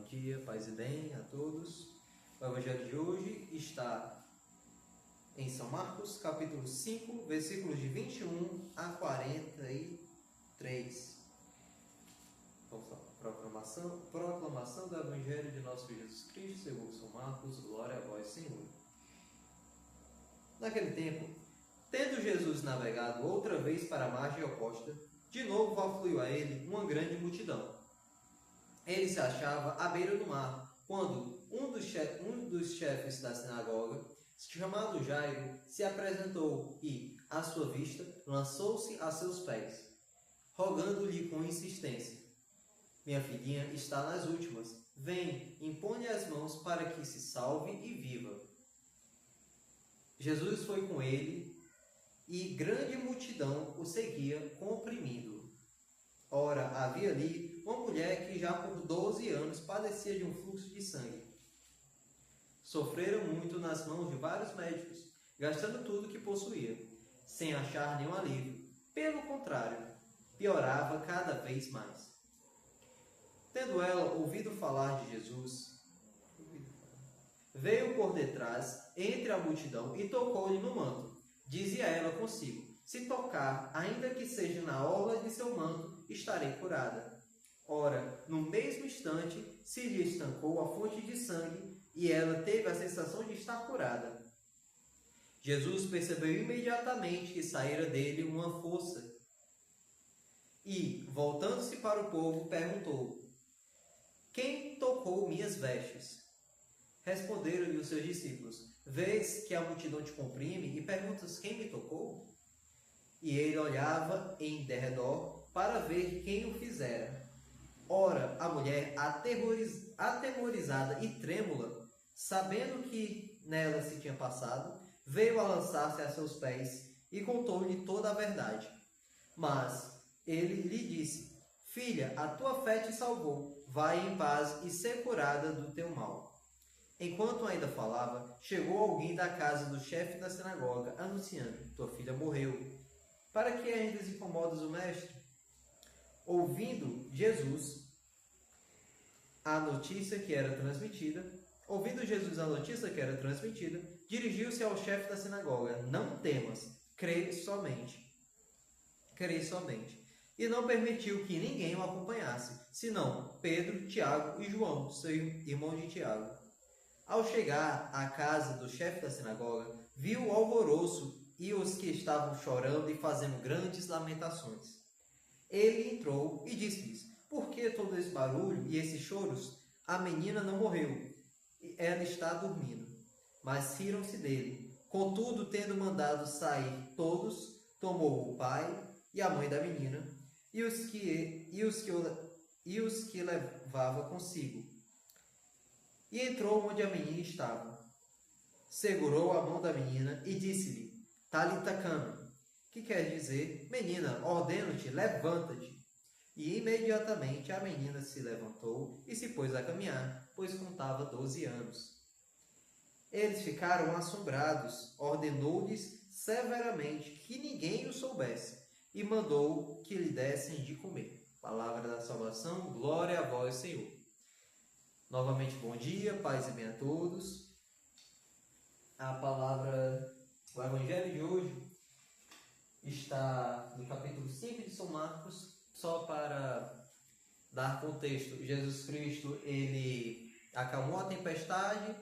Bom dia, paz e bem a todos. O Evangelho de hoje está em São Marcos, capítulo 5, versículos de 21 a 43. Vamos lá. Proclamação do Evangelho de nosso Filho Jesus Cristo, segundo São Marcos. Glória a vós, Senhor. Naquele tempo, tendo Jesus navegado outra vez para a margem oposta, de novo afluiu a ele uma grande multidão. Ele se achava à beira do mar, quando um dos chefes da sinagoga, chamado Jairo, se apresentou e, à sua vista, lançou-se a seus pés, rogando-lhe com insistência: minha filhinha está nas últimas. Vem, impõe as mãos para que se salve e viva. Jesus foi com ele e grande multidão o seguia, comprimindo-o. Ora, havia ali uma mulher que já por 12 anos padecia de um fluxo de sangue. Sofrera muito nas mãos de vários médicos, gastando tudo o que possuía, sem achar nenhum alívio. Pelo contrário, piorava cada vez mais. Tendo ela ouvido falar de Jesus, veio por detrás, entre a multidão, e tocou-lhe no manto. Dizia ela consigo: se tocar, ainda que seja na orla de seu manto, estarei curada. Ora, no mesmo instante, se lhe estancou a fonte de sangue, e ela teve a sensação de estar curada. Jesus percebeu imediatamente que saíra dele uma força, e, voltando-se para o povo, perguntou: quem tocou minhas vestes? Responderam-lhe os seus discípulos: vês que a multidão te comprime e perguntas quem me tocou? E ele olhava em derredor para ver quem o fizera. Ora, a mulher, atemorizada e trêmula, sabendo o que nela se tinha passado, veio a lançar-se a seus pés e contou-lhe toda a verdade. Mas ele lhe disse: filha, a tua fé te salvou. Vai em paz e ser curada do teu mal. Enquanto ainda falava, chegou alguém da casa do chefe da sinagoga, anunciando: tua filha morreu. Para que ainda incomodas o mestre? Ouvindo Jesus a notícia que era transmitida, dirigiu-se ao chefe da sinagoga: não temas, crê somente. E não permitiu que ninguém o acompanhasse, senão Pedro, Tiago e João, seu irmão de Tiago. Ao chegar à casa do chefe da sinagoga, viu o alvoroço e os que estavam chorando e fazendo grandes lamentações. Ele entrou e disse-lhes: por que todo esse barulho e esses choros? A menina não morreu, ela está dormindo. Mas riram-se dele. Contudo, tendo mandado sair todos, tomou o pai e a mãe da menina e os que levava consigo, e entrou onde a menina estava. Segurou a mão da menina e disse-lhe: Talita cumi, que quer dizer: menina, ordeno-te, levanta-te. E imediatamente a menina se levantou e se pôs a caminhar, pois contava 12 anos. Eles ficaram assombrados. Ordenou-lhes severamente que ninguém o soubesse e mandou que lhe dessem de comer. Palavra da salvação, glória a vós, Senhor. Novamente, bom dia, paz e bem a todos. O Evangelho de hoje está no capítulo 5 de São Marcos. Só para dar contexto, Jesus Cristo, ele acalmou a tempestade,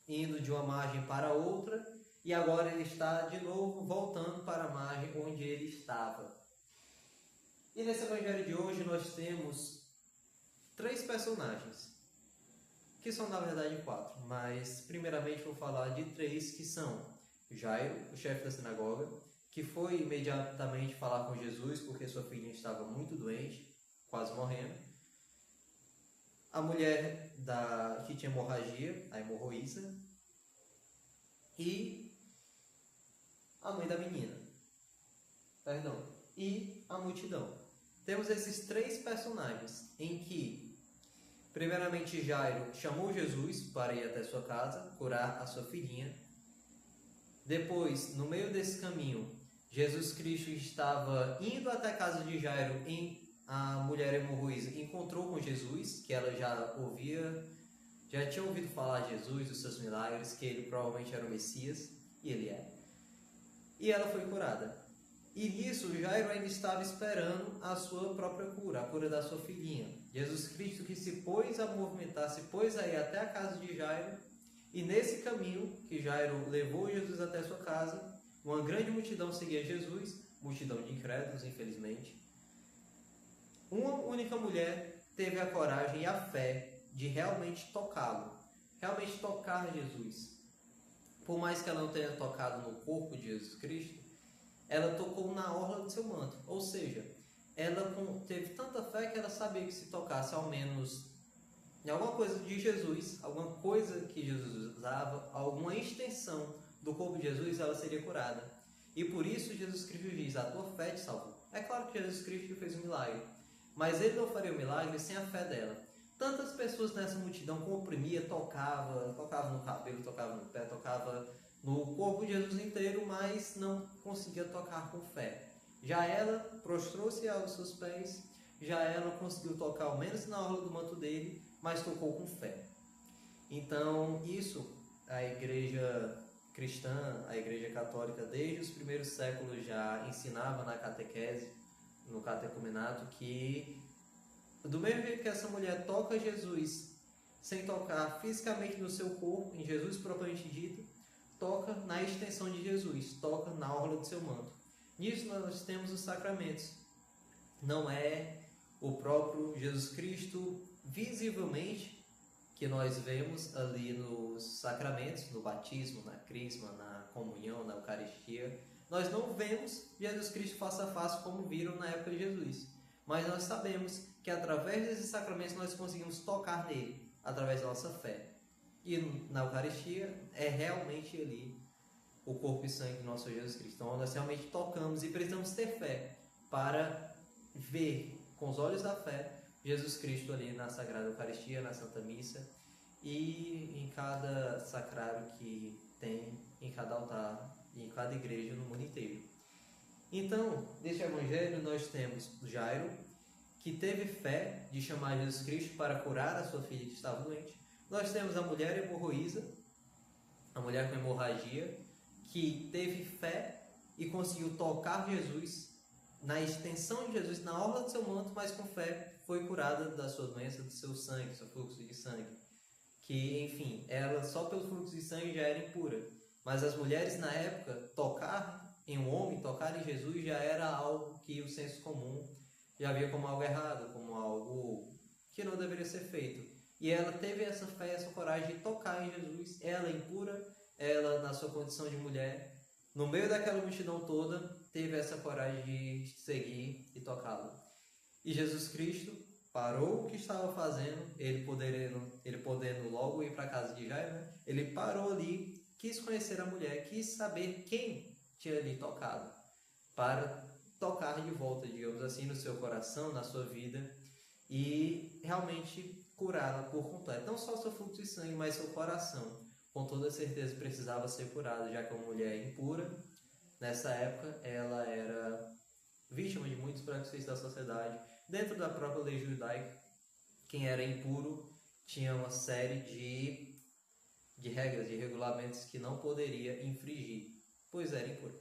indo de uma margem para outra, e agora ele está de novo voltando para a margem onde ele estava. E nesse Evangelho de hoje nós temos 3 personagens, que são na verdade 4, mas primeiramente vou falar de 3, que são Jairo, o chefe da sinagoga, que foi imediatamente falar com Jesus porque sua filha estava muito doente, quase morrendo. A mulher que tinha hemorragia, a hemorroísa, e a mãe da menina. E a multidão. Temos esses 3 personagens em que, primeiramente, Jairo chamou Jesus para ir até sua casa, curar a sua filhinha. Depois, no meio desse caminho, Jesus Cristo estava indo até a casa de Jairo a mulher hemorroísa encontrou com Jesus, que ela já tinha ouvido falar de Jesus, dos seus milagres, que ele provavelmente era o Messias, e ele é. E ela foi curada. E nisso, Jairo ainda estava esperando a sua própria cura, a cura da sua filhinha. Jesus Cristo que se pôs a movimentar, se pôs a ir até a casa de Jairo, e nesse caminho que Jairo levou Jesus até a sua casa, uma grande multidão seguia Jesus, multidão de incrédulos, infelizmente. Uma única mulher teve a coragem e a fé de realmente tocá-lo, realmente tocar Jesus. Por mais que ela não tenha tocado no corpo de Jesus Cristo, ela tocou na orla do seu manto. Ou seja, ela teve tanta fé que ela sabia que se tocasse ao menos em alguma coisa de Jesus, alguma coisa que Jesus usava, alguma extensão do corpo de Jesus, ela seria curada. E por isso Jesus Cristo diz, a tua fé te salvou. É claro que Jesus Cristo fez um milagre, mas ele não faria o milagre sem a fé dela. Tantas pessoas nessa multidão comprimia, tocava no cabelo, tocava no pé, tocava no corpo de Jesus inteiro, mas não conseguia tocar com fé. Já ela prostrou-se aos seus pés, já ela conseguiu tocar ao menos na orla do manto dele, mas tocou com fé. Então, isso a igreja cristã, a igreja católica, desde os primeiros séculos já ensinava na catequese, no catecumenato, que do mesmo jeito que essa mulher toca Jesus sem tocar fisicamente no seu corpo, em Jesus propriamente dito, toca na extensão de Jesus, toca na orla do seu manto. Nisso nós temos os sacramentos. Não é o próprio Jesus Cristo visivelmente que nós vemos ali nos sacramentos, no batismo, na crisma, na comunhão, na Eucaristia. Nós não vemos Jesus Cristo face a face como viram na época de Jesus. Mas nós sabemos que através desses sacramentos nós conseguimos tocar nele, através da nossa fé. E na Eucaristia é realmente ali o corpo e sangue do nosso Jesus Cristo. Então nós realmente tocamos e precisamos ter fé para ver com os olhos da fé Jesus Cristo ali na Sagrada Eucaristia, na Santa Missa e em cada sacrário que tem, em cada altar e em cada igreja no mundo inteiro. Então, neste evangelho nós temos Jairo, que teve fé de chamar Jesus Cristo para curar a sua filha que estava doente. Nós temos a mulher hemorroísa, a mulher com hemorragia, que teve fé e conseguiu tocar Jesus na extensão de Jesus, na orla do seu manto, mas com fé foi curada da sua doença, do seu sangue, do seu fluxo de sangue. Que, enfim, ela só pelo fluxo de sangue já era impura. Mas as mulheres na época, tocar em um homem, tocar em Jesus, já era algo que o senso comum já via como algo errado, como algo que não deveria ser feito. E ela teve essa fé, essa coragem de tocar em Jesus, ela impura, ela na sua condição de mulher, no meio daquela multidão toda, teve essa coragem de seguir e tocá-lo. E Jesus Cristo parou o que estava fazendo, ele podendo logo ir para a casa de Jairo, né? Ele parou ali, quis conhecer a mulher, quis saber quem tinha lhe tocado, para tocar de volta, digamos assim, no seu coração, na sua vida, e realmente curá-la por completo. Não só o seu fluxo de sangue, mas seu coração, com toda certeza precisava ser curado, já que uma mulher impura, nessa época, ela era vítima de muitos preconceitos da sociedade. Dentro da própria lei judaica, quem era impuro tinha uma série de regras, de regulamentos que não poderia infringir, pois era impuro.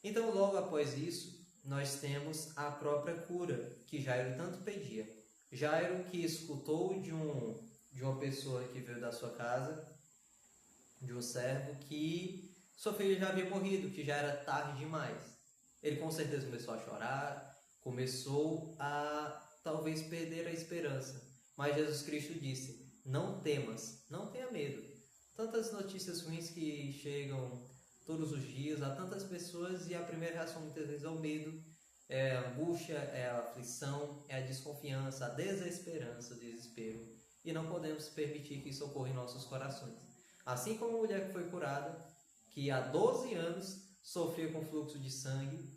Então, logo após isso, nós temos a própria cura que Jairo tanto pedia. Jairo, que escutou de uma pessoa que veio da sua casa, de um servo, que sua filha já havia morrido, que já era tarde demais. Ele com certeza começou a chorar, começou a talvez perder a esperança. Mas Jesus Cristo disse, não temas, não tenha medo. Tantas notícias ruins que chegam todos os dias a tantas pessoas e a primeira reação muitas vezes é o medo, é a angústia, é a aflição, é a desconfiança, a desesperança, o desespero. E não podemos permitir que isso ocorra em nossos corações. Assim como a mulher que foi curada, que há 12 anos sofria com fluxo de sangue,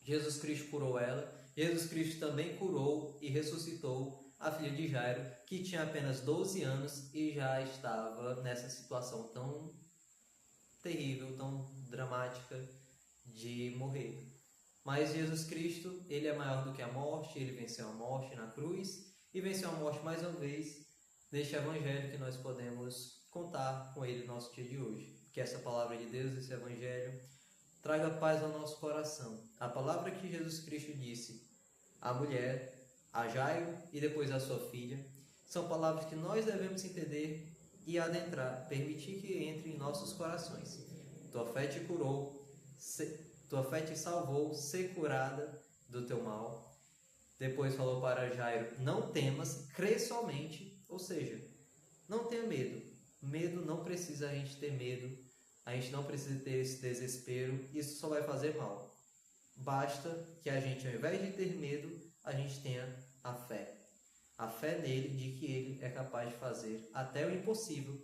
Jesus Cristo curou ela. Jesus Cristo também curou e ressuscitou a filha de Jairo, que tinha apenas 12 anos e já estava nessa situação tão terrível, tão dramática de morrer. Mas Jesus Cristo, ele é maior do que a morte, ele venceu a morte na cruz e venceu a morte mais uma vez neste evangelho que nós podemos contar com ele no nosso dia de hoje. Que essa palavra de Deus, esse evangelho, traga paz ao nosso coração. A palavra que Jesus Cristo disse à mulher, a Jairo e depois à sua filha, são palavras que nós devemos entender e adentrar, permitir que entre em nossos corações. Tua fé te curou, tua fé te salvou, ser curada do teu mal. Depois falou para Jairo, não temas, crê somente, ou seja, não tenha medo. Medo não precisa a gente ter medo, a gente não precisa ter esse desespero, isso só vai fazer mal. Basta que a gente, ao invés de ter medo, a gente tenha a fé. A fé nele, de que ele é capaz de fazer até o impossível.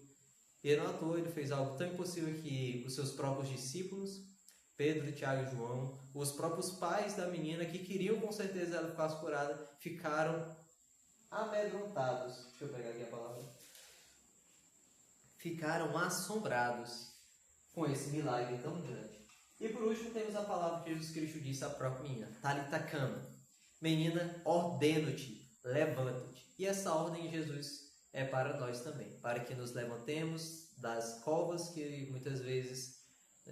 E não à toa ele fez algo tão impossível que os seus próprios discípulos, Pedro, Tiago e João, os próprios pais da menina, que queriam com certeza ela ficasse curada, ficaram amedrontados. Deixa eu pegar aqui a palavra. Ficaram assombrados com esse milagre tão grande. E por último temos a palavra que Jesus Cristo disse à própria menina, Talitá cumi. Menina, ordeno-te, levanta-te. E essa ordem de Jesus é para nós também, para que nos levantemos das covas que muitas vezes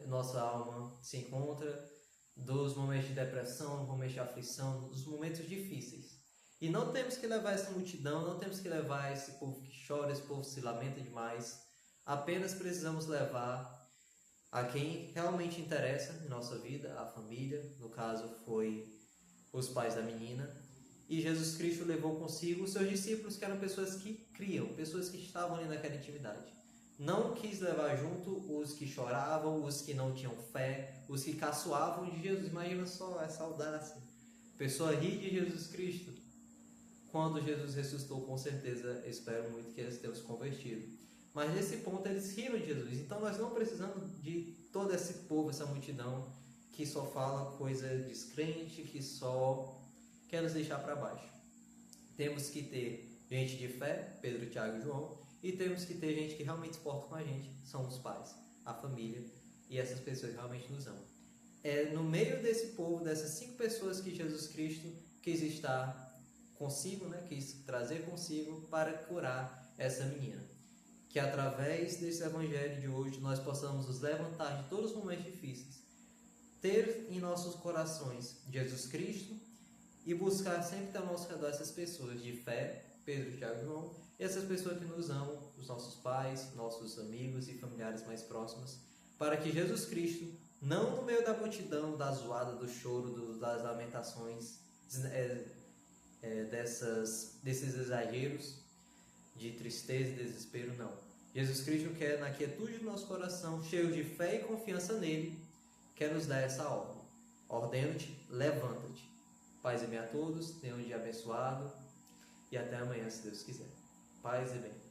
nossa alma se encontra, dos momentos de depressão, dos momentos de aflição, dos momentos difíceis. E não temos que levar essa multidão, não temos que levar esse povo que chora, esse povo que se lamenta demais. Apenas precisamos levar a quem realmente interessa em nossa vida, a família, no caso foi os pais da menina. E Jesus Cristo levou consigo os seus discípulos, que eram pessoas que criam, pessoas que estavam ali naquela intimidade. Não quis levar junto os que choravam, os que não tinham fé, os que caçoavam de Jesus. Imagina só essa audácia. A pessoa ri de Jesus Cristo. Quando Jesus ressuscitou, com certeza, espero muito que eles tenham se convertido. Mas nesse ponto eles riram de Jesus. Então nós não precisamos de todo esse povo, essa multidão que só fala coisa descrente, que só quer nos deixar para baixo. Temos que ter gente de fé, Pedro, Tiago e João, e temos que ter gente que realmente se porta com a gente, são os pais, a família, e essas pessoas realmente nos amam. É no meio desse povo, dessas 5 pessoas que Jesus Cristo quis estar consigo, quis trazer consigo para curar essa menina. Que através desse evangelho de hoje nós possamos nos levantar de todos os momentos difíceis, ter em nossos corações Jesus Cristo e buscar sempre ao nosso redor essas pessoas de fé, Pedro, Tiago e João, e essas pessoas que nos amam, os nossos pais, nossos amigos e familiares mais próximos, para que Jesus Cristo, não no meio da multidão, da zoada, do choro, das lamentações, desses exageros de tristeza e desespero, não. Jesus Cristo quer, na quietude do nosso coração, cheio de fé e confiança nele, quer nos dar essa ordem. Ordeno-te, levanta-te. Paz e bem a todos, tenham um dia abençoado e até amanhã, se Deus quiser. Paz e bem.